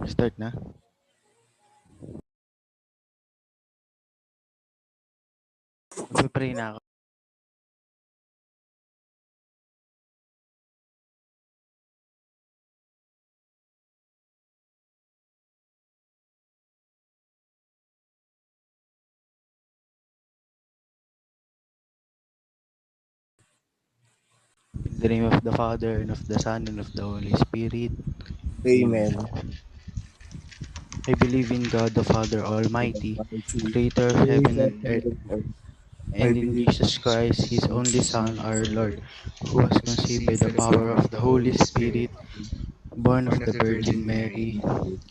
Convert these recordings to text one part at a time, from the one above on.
Start na. Magpe-pray na ako. In the name of the Father, and of the Son, and of the Holy Spirit. Amen. Amen. I believe in God the Father Almighty, creator of heaven and earth, I and in believe Jesus Christ, his only Son, our Lord, who was conceived by the power of the Holy Spirit, born of the Virgin Mary,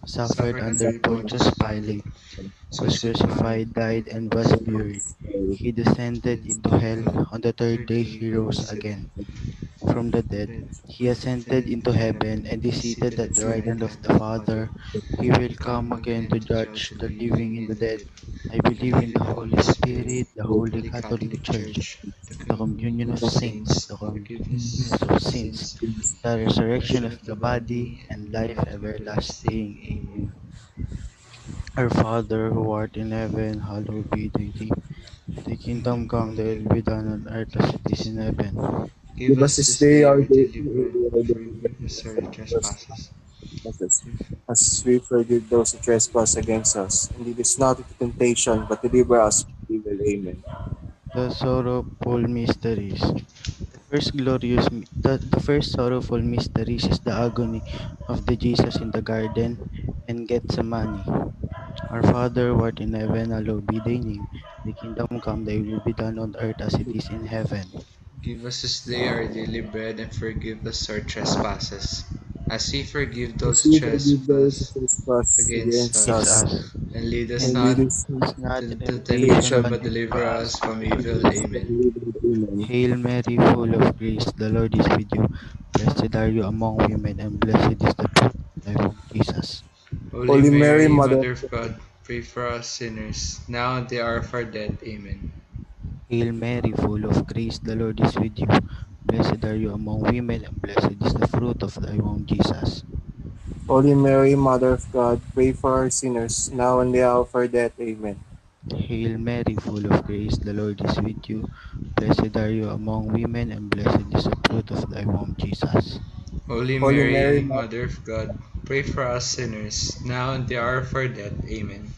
suffered under Pontius Pilate, was crucified, died, and was buried. He descended into hell. On the third day he rose again from the dead. He ascended into heaven and is seated at the right hand of the Father. He will come again to judge the living and the dead. I believe in the Holy Spirit, the Holy Catholic Church, the communion of saints, the forgiveness of sins, the resurrection of the body, and life everlasting. Amen. Our Father who art in heaven, hallowed be thy name. Thy kingdom come, thy will be done on earth as it is in heaven. give us this day our daily bread, as we forgive those who trespass against us. And lead us not into temptation, but deliver us from evil. Amen. The sorrowful mysteries. The first sorrowful mysteries is the agony of the Jesus in the garden and Gethsemane. Our Father who art in heaven, hallowed be thy name. Thy kingdom come, thy will be done on earth as it is in heaven. Give us this day our daily bread and forgive us our trespasses, as we forgive As those who we forgive those who trespass trespass against against Against us. us, us, And lead us and and lead not us not us not in into into temptation, temptation, but but temptation, deliver deliver us us from from but evil. evil. deliver us from Amen. evil. Amen. Hail Mary, full of grace, the Lord is with you. Blessed are you among women, and blessed is the fruit of thy womb, Jesus. Holy Holy Mary, Mary, Mother of Mother of God, pray for us sinners, now and the hour of our death. Amen. Hail Mary, full of grace, the Lord is with you. Blessed are you among women, and blessed is the fruit of thy womb, Jesus. Holy Mary, Mother of God, pray for our sinners, now and the hour of our death. Amen. Hail Mary, full of grace, the Lord is with you. Blessed are you among women, and blessed is the fruit of thy womb, Jesus. Holy Holy Mary, Mary, Mother of God, pray for us sinners, now and the hour of our death. Amen.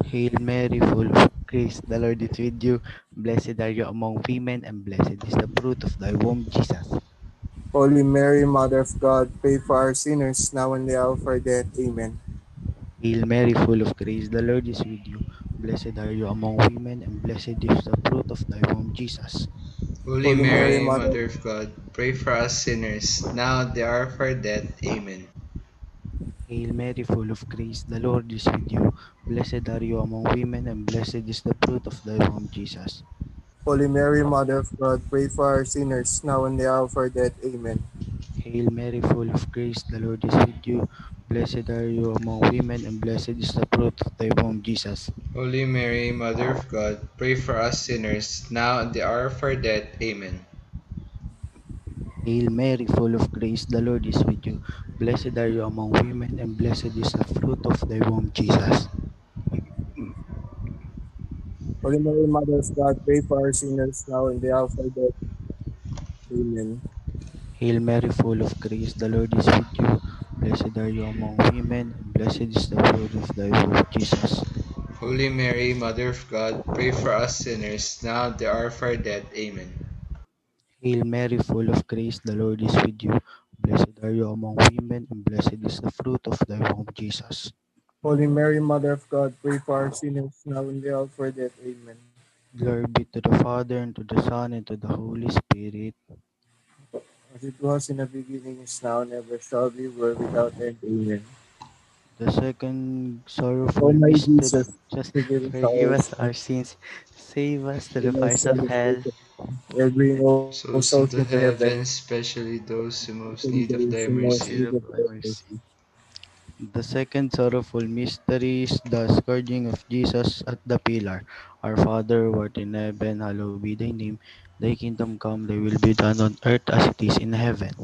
Hail Mary, full of grace, the Lord is with you. Blessed are you among women, and blessed is the fruit of thy womb, Jesus. Holy Mary, Mother of God, pray for our sinners, now and the hour of our death. Amen. Hail Mary, full of grace, the Lord is with you. Blessed are you among women, and blessed is the fruit of thy womb, Jesus. Holy Holy Mary, Mary, Mother of Mother of God, pray for us sinners, now and the hour of our death. Amen. Hail Mary, full of grace, the Lord is with you. Blessed are you among women, and blessed is the fruit of thy womb, Jesus. Holy Mary, Mother of God, pray for our sinners, now and the hour of our death. Amen. Hail Mary, full of grace, the Lord is with you. Blessed are you among women, and blessed is the fruit of thy womb, Jesus. Holy Mary, Mother of God, pray for us sinners, now and the hour of our death. Amen. Hail Mary, full of grace, the Lord is with you. Blessed are you among women, and blessed is the fruit of thy womb, Jesus. Holy Mary, Mother of God, pray for our sinners, now and the hour of our death. Amen. Hail Mary, full of grace, the Lord is with you. Blessed are you among women, and blessed is the fruit of thy womb, Jesus. Holy Mary, Mother of God, pray for us sinners, now and the hour of our death. Amen. Hail Mary, full of grace, the Lord is with you. Blessed are you among women, and blessed is the fruit of thy womb, Jesus. Holy Mary, Mother of God, pray for our sinners, now and the hour of our death. Amen. Glory be to the Father, and to the Son, and to the Holy Spirit. As it was in the beginning, is now, and ever shall be, world without end. Amen. The second sorrowful O my mystery, Jesus, just forgive us forgive our us our sins, sins, save us to the save us fires of from the hell. spiritual, and bring all souls Souls into into heaven, heaven, especially those who most and need of those thy who most mercy. need Need of of thy thy mercy. mercy. The second sorrowful mystery is the scourging of Jesus at the pillar. Our Father, who art in heaven, hallowed be thy name. Thy kingdom come, thy will be done on earth as it is in heaven.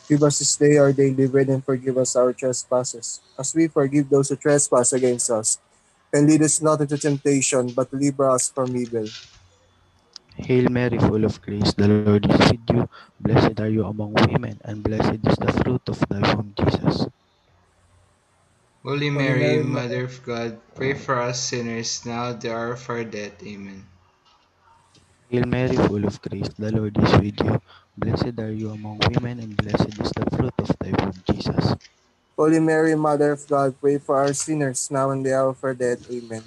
Give us this day our daily bread and forgive us our trespasses, as we forgive those who trespass against us. And lead us not into temptation, but deliver us from evil. Hail Mary, full of grace, the Lord is with you. Blessed are you among women, and blessed is the fruit of thy womb, Jesus. Holy Holy Mary, Mary, Mother, Mother of God, pray for us sinners now at the hour of our death. Amen. Hail Mary, full of grace, the Lord is with you. Blessed are you among women, and blessed is the fruit of thy womb, Jesus. Holy Mary, Mother of God, pray for our sinners now and the hour of our death. Amen.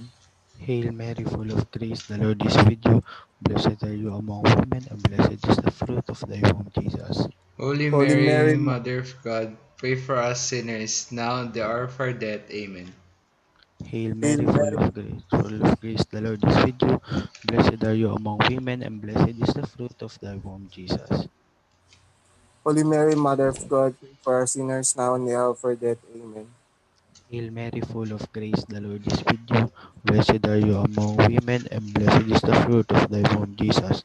Hail Mary, full of grace, the Lord is with you. Blessed are you among women, and blessed is the fruit of thy womb, Jesus. Holy Holy Mary, Mary, Mother of God, pray for us sinners now at the hour of our death. Amen. Hail Hail Mary, Mary, full of grace, the Lord is with you. Blessed are you among women, and blessed is the fruit of thy womb, Jesus. Holy Mary, Mother of God, pray for our sinners now and the hour of our death. Amen. Hail Mary, full of grace, the Lord is with you. Blessed are you among women, and blessed is the fruit of thy womb, Jesus.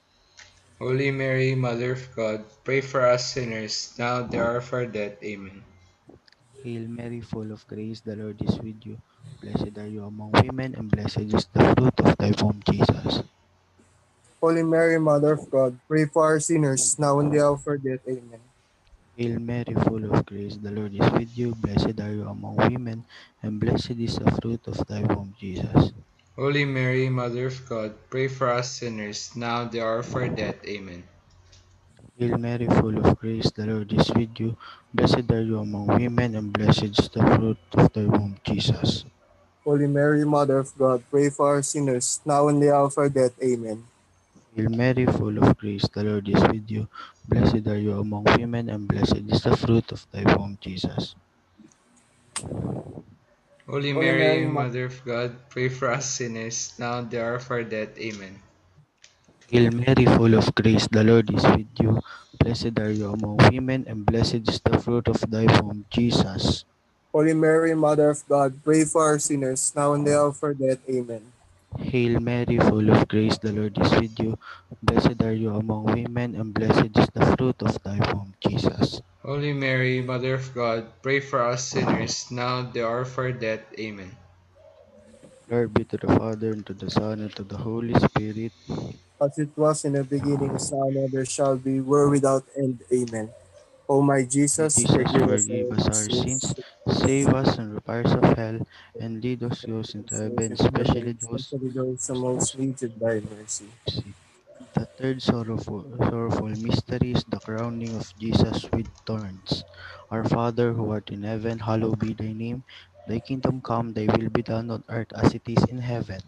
Holy Mary, Mother of God, pray for us sinners now at the hour of our death. Amen. Hail Mary, full of grace, the Lord is with you. Blessed are you among women, and blessed is the fruit of thy womb, Jesus. Holy Mary, Mother of God, pray for our sinners now and the hour of our death. Amen. Hail Mary, full of grace, the Lord is with you. Blessed are you among women, and blessed is the fruit of thy womb, Jesus. Holy Mary, Mother of God, pray for us sinners now at the hour of our death. Amen. Hail Mary, full of grace, the Lord is with you. Blessed are you among women, and blessed is the fruit of thy womb, Jesus. Holy Mary, Mother of God, pray for our sinners now and the hour of our death. Amen. Hail Mary, full of grace, the Lord is with you. Blessed are you among women, and blessed is the fruit of thy womb, Jesus. Holy Holy Mary, Mary, Mother of God, pray for us sinners now at the hour of our death. Amen. Hail Mary, full of grace, the Lord is with you. Blessed are you among women, and blessed is the fruit of thy womb, Jesus. Holy Mary, Mother of God, pray for our sinners now and the hour of our death. Amen. Hail Mary, full of grace, the Lord is with you. Blessed are you among women, and blessed is the fruit of thy womb, Jesus. Holy Mary, Mother of God, pray for us sinners now at the hour of our death. Amen. Glory be to the Father, and to the Son, and to the Holy Spirit. As it was in the beginning, is now, and ever shall be, world without end. Amen. O my My Jesus, Jesus, forgive us forgive our us our sins, sins, save us from the fires of hell, and lead us souls into souls heaven, into especially heaven, those especially those who most needed thy mercy. mercy. The third sorrowful mystery is the crowning of Jesus with thorns. Our Father who art in heaven, hallowed be thy name. Thy kingdom come, thy will be done on earth as it is in heaven.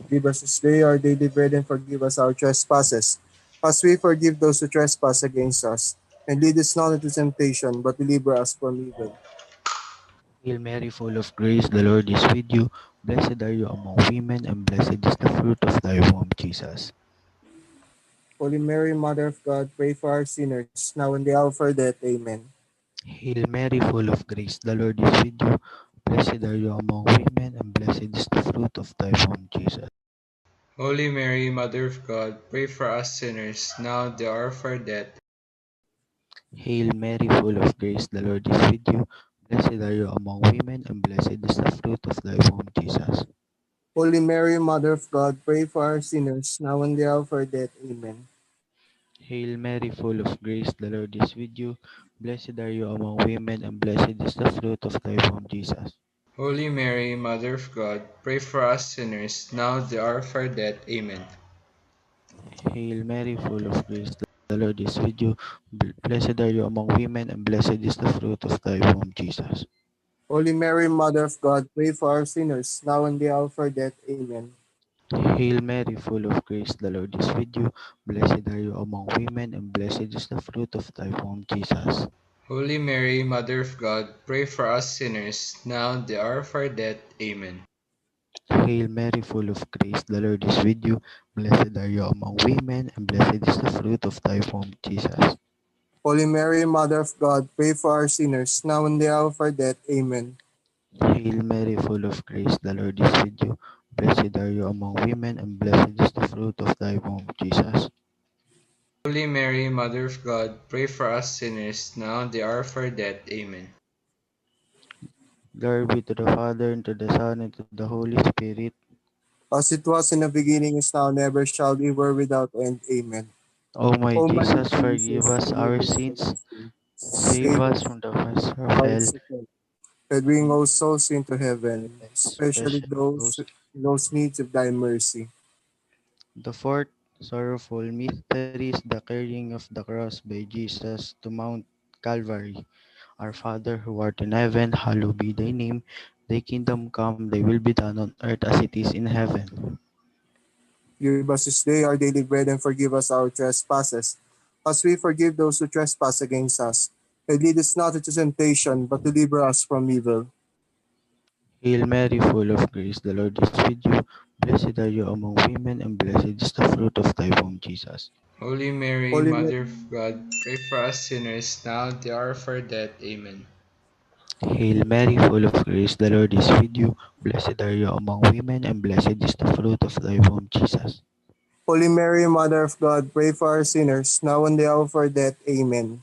Give us this day our daily bread and forgive us our trespasses, as we forgive those who trespass against us. And lead us not into temptation, but deliver us from evil. Hail Mary, full of grace, the Lord is with you. Blessed are you among women, and blessed is the fruit of thy womb, Jesus. Holy Mary, Mother of God, pray for our sinners, now and the hour of our death. Amen. Hail Mary, full of grace, the Lord is with you. Blessed are you among women, and blessed is the fruit of thy womb, Jesus. Holy Mary, Mother of God, pray for us sinners now at the hour of our death. Hail Mary, full of grace, the Lord is with you. Blessed are you among women, and blessed is the fruit of thy womb, Jesus. Holy Mary, Mother of God, pray for our sinners, now and the hour of our death. Amen. Hail Mary, full of grace, the Lord is with you. Blessed are you among women, and blessed is the fruit of thy womb, Jesus. Holy Mary, Mother of God, pray for us sinners now at the hour of our death. Amen. Hail Mary, full of grace, the Lord is with you. Blessed are you among women, and blessed is the fruit of thy womb, Jesus. Holy Mary, Mother of God, pray for our sinners, now and the hour of our death. Amen. Hail Mary, full of grace, the Lord is with you. Blessed are you among women, and blessed is the fruit of thy womb, Jesus. Holy Mary, Mother of God, pray for us sinners now at the hour of our death. Amen. Hail Mary, full of grace, the Lord is with you. Blessed are you among women, and blessed is the fruit of thy womb, Jesus. Holy Mary, Mother of God, pray for our sinners, now and the hour of our death. Amen. Hail Mary, full of grace, the Lord is with you. Blessed are you among women, and blessed is the fruit of thy womb, Jesus. Holy Mary, Mother of God, pray for us sinners, now and the hour of our death. Amen. Glory be to the Father, and to the Son, and to the Holy Spirit. As it was in the beginning, is now, never shall be, world without end. Amen. O my O my Jesus, forgive Jesus, us forgive our us sins, our sins, save save us us from the fires of from hell, the fires, and bring all souls into heaven, especially especially those those. in those needs of thy mercy. The fourth sorrowful mystery is the carrying of the cross by Jesus to Mount Calvary. Our Father who art in heaven, hallowed be thy name. Thy kingdom come, thy will be done on earth as it is in heaven. Give us this day our daily bread, and forgive us our trespasses, as we forgive those who trespass against us. And lead us not into temptation, but deliver us from evil. Hail Mary, full of grace, the Lord is with you. Blessed are you among women, and blessed is the fruit of thy womb, Jesus. Holy Mary, Holy Mother Mary, of God, pray for us sinners, now and the hour of our death. Amen. Hail Mary, full of grace, the Lord is with you. Blessed are you among women, and blessed is the fruit of thy womb, Jesus. Holy Mary, Mother of God, pray for our sinners, now and the hour of our death. Amen.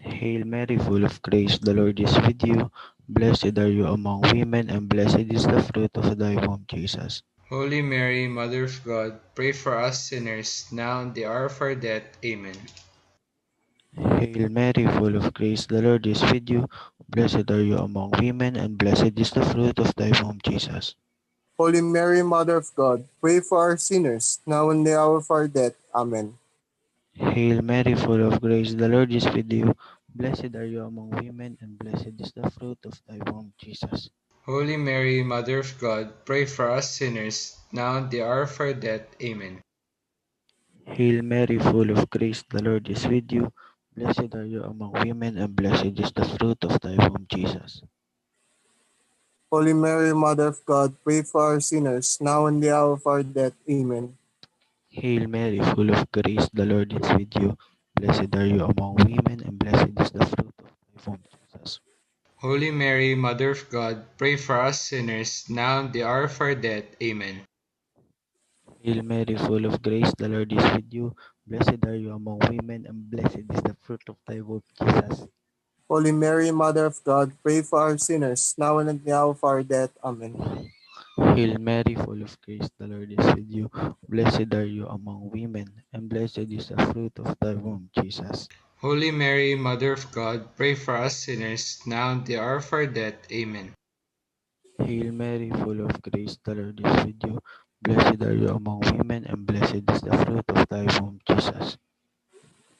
Hail Mary, full of grace, the Lord is with you. Blessed are you among women, and blessed is the fruit of thy womb, Jesus. Holy Mary, Mother of God, pray for us sinners, now and the hour of our death. Amen. Hail Mary, full of grace, the Lord is with you. Blessed are you among women, and blessed is the fruit of thy womb, Jesus. Holy Mary, Mother of God, pray for our sinners, now and the hour of our death. Amen. Hail Mary, full of grace, the Lord is with you. Blessed are you among women, and blessed is the fruit of thy womb, Jesus. Holy Mary, Mother of God, pray for us sinners, now and the hour of our death. Amen. Hail Mary, full of grace, the Lord is with you. Blessed are you among women, and blessed is the fruit of thy womb, Jesus. Holy Mary, Mother of God, pray for our sinners, now and the hour of our death. Amen. Hail Mary, full of grace, the Lord is with you. Blessed are you among women, and blessed is the fruit of thy womb, Jesus. Holy Mary, Mother of God, pray for us sinners, now and the hour of our death. Amen. Hail Mary, full of grace, the Lord is with you. Blessed are you among women, and blessed is the fruit of thy womb, Jesus. Holy Mary, Mother of God, pray for our sinners, now and at the hour of our death. Amen. Hail Mary, full of grace, the Lord is with you. Blessed are you among women, and blessed is the fruit of thy womb, Jesus. Holy Mary, Mother of God, pray for us sinners, now and the hour of our death. Amen. Hail Mary, full of grace, the Lord is with you. Blessed are you among women, and blessed is the fruit of thy womb, Jesus.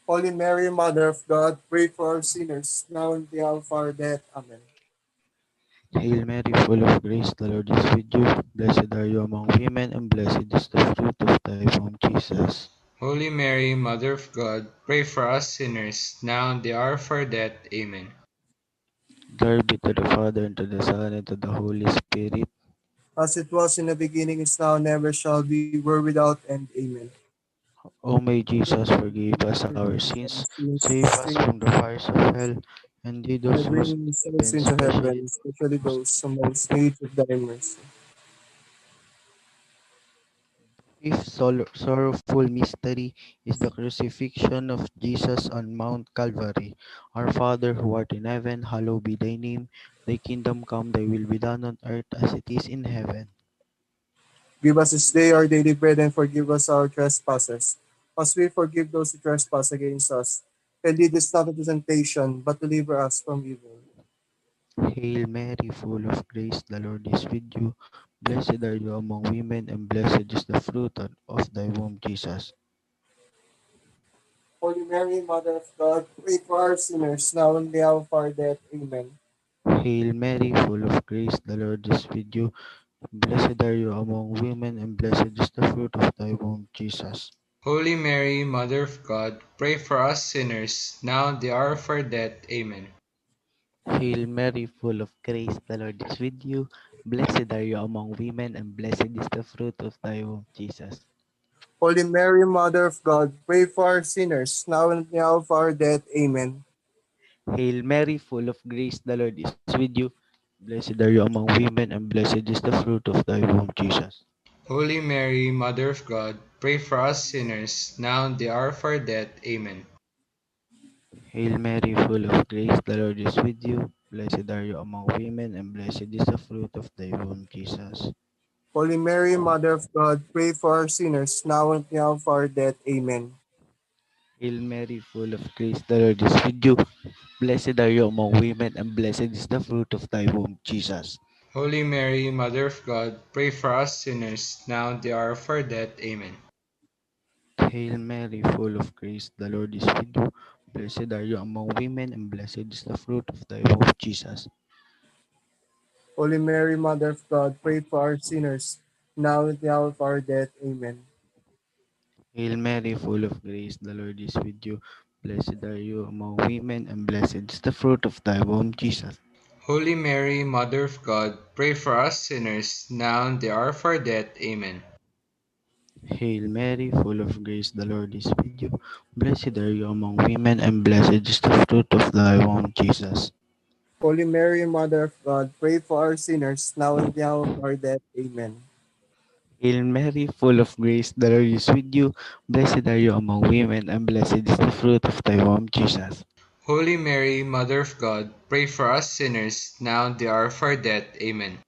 Holy Mary, Mother of God, pray for our sinners, now and at the hour of our death. Amen. Hail Mary, full of grace, the Lord is with you. Blessed are you among women, and blessed is the fruit of thy womb, Jesus. Holy Mary, Mother of God, pray for us sinners, now and the hour of our death. Amen. Glory be to the Father, and to the Son, and to the Holy Spirit. As it was in the beginning, is now, never shall be, world without end. Amen. O may Jesus forgive us our sins, save us from the fires of hell, and lead And us souls bring to souls heaven, into especially heaven, especially those. those who most need of thy mercy. Fifth sorrowful mystery is the crucifixion of Jesus on Mount Calvary. Our Father who art in heaven, hallowed be thy name. Thy kingdom come, thy will be done on earth as it is in heaven. Give us this day our daily bread, and forgive us our trespasses, as we forgive those who trespass against us. And lead us not into temptation, but deliver us from evil. Hail Mary, full of grace, the Lord is with you. Blessed are you among women, and blessed is the fruit of thy womb, Jesus. Holy Mary, Mother of God, pray for our sinners, now and the hour of our death. Amen. Hail Mary, full of grace, the Lord is with you. Blessed are you among women, and blessed is the fruit of thy womb, Jesus. Holy Mary, Mother of God, pray for us sinners, now and the hour of our death. Amen. Hail Mary, full of grace, the Lord is with you. Blessed are you among women, and blessed is the fruit of thy womb, Jesus. Holy Mary, Mother of God, pray for our sinners, now and at the hour of our death. Amen. Hail Mary, full of grace, the Lord is with you. Blessed are you among women, and blessed is the fruit of thy womb, Jesus. Holy Mary, Mother of God, pray for us sinners, now and the hour of our death. Amen. Hail Mary, full of grace, the Lord is with you. Blessed are you among women, and blessed is the fruit of thy womb, Jesus. Holy Mary, Mother of God, pray for our sinners, now and at the hour of our death. Amen. Hail Mary, full of grace, the Lord is with you. Blessed are you among women, and blessed is the fruit of thy womb, Jesus. Holy Mary, Mother of God, pray for us sinners, now and the hour of our death. Amen. Hail Mary, full of grace, the Lord is with you. Blessed are you among women, and blessed is the fruit of thy womb, Jesus. Holy Mary, Mother of God, pray for our sinners, now and at the hour of our death. Amen. Hail Mary, full of grace, the Lord is with you. Blessed are you among women, and blessed is the fruit of thy womb, Jesus. Holy Mary, Mother of God, pray for us sinners, now and the hour of our death. Amen. Hail Mary, full of grace, the Lord is with you. Blessed are you among women, and blessed is the fruit of thy womb, Jesus. Holy Mary, Mother of God, pray for our sinners, now and at the hour of our death. Amen. Hail Mary, full of grace, the Lord is with you. Blessed are you among women, and blessed is the fruit of thy womb, Jesus. Holy Mary, Mother of God, pray for us sinners, now and the hour of our death. Amen.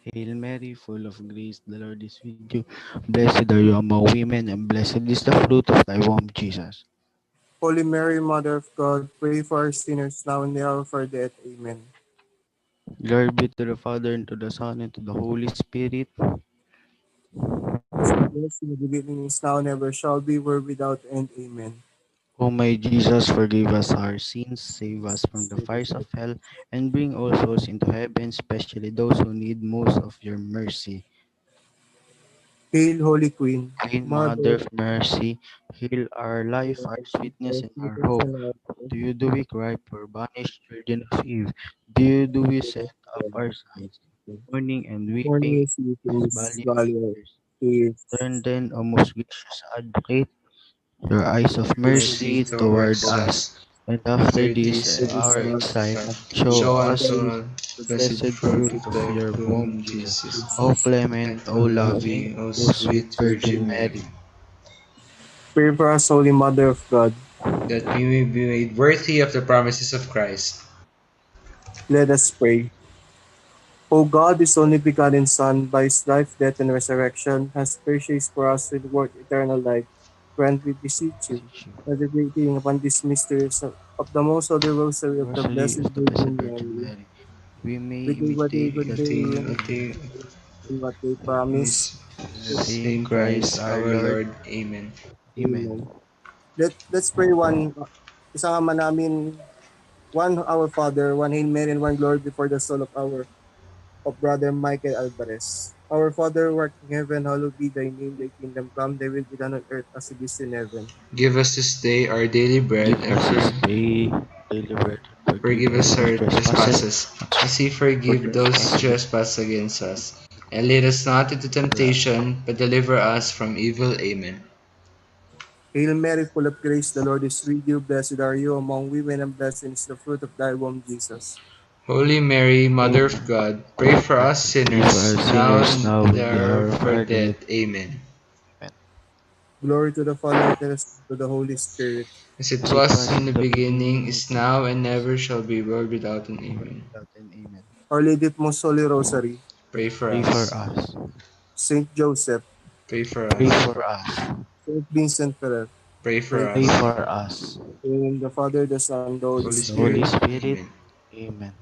Hail Mary, full of grace, the Lord is with you. Blessed are you among women, and blessed is the fruit of thy womb, Jesus. Holy Mary, Mother of God, pray for our sinners, now and the hour of our death. Amen. Glory be to the Father, and to the Son, and to the Holy Spirit. As it was in the beginning, is now, and ever shall be, world without end. Amen. O my Jesus, forgive us our sins, save us from the fires of hell, and bring all souls into heaven, especially those who need most of your mercy. Hail, Holy Queen, Queen Mother Mother of Mercy, heal our life, our sweetness, of and our sweetness hope. and love, To you do we cry, poor banished children of Eve. To you do we send up our sighs, mourning and weeping morning in is you this face, valley of valley of tears. tears, Turn then, O most gracious Advocate, your eyes of Mercy mercy toward towards us, us. and after After this this our our exile, exile, show show us us all the blessed blessed fruit fruit of of thy your womb, womb, Jesus. Jesus. O clement, And O O loving, loving, O O sweet sweet Virgin Virgin Mary, Mary, pray for us, Holy Mother of God. that we may be made worthy of the promises of Christ. Let us pray. O God, His only begotten Son, by His life, death, and resurrection, has purchased for us with work eternal life. Grant, we beseech you, beseech you. meditating upon these mysteries of the Most Holy Rosary of the Rosary Blessed of the Blessed Virgin Virgin Mary, Mary, we may we do what they imitate would and do Attain and what they promise. the same same Christ Christ our our Lord. Lord. Amen. Amen. Amen. Let's pray one, isa nga man namin, one Our Father, one Hail Mary, and one glory before the soul of Brother Michael Alvarez. Our Father who art in heaven, hallowed be thy name, thy kingdom come, thy will be done on earth as it is in heaven. Give us this day our daily bread, Give and us this day daily bread, and forgive forgive us us our our trespasses, trespasses, as we for forgive those who trespasses, trespass against us. And lead us not into temptation, but deliver us from evil. Amen. Hail Mary, full of grace, the Lord is with you. Blessed are you among women, and blessed is the fruit of thy womb, Jesus. Holy Mary, Mother of God, pray for us pray for our sinners, now sinners and now at in the the hour hour of of our our death. death. Amen. Amen. Glory to the Father, and to the Son, and to the Holy Spirit. As it As it was was in the in the beginning, beginning, is now, and never shall be, world without an world amen. without end. Amen. Our Lady of Most Holy Rosary, Pray for Pray for us. us. Saint Joseph, Pray for Pray us. for us. Saint Vincent Ferrer, Pray pray for for Pray us. us. for us. In the Father, the Son, and the Holy Holy The Holy Spirit. Spirit. Spirit. Amen. Amen.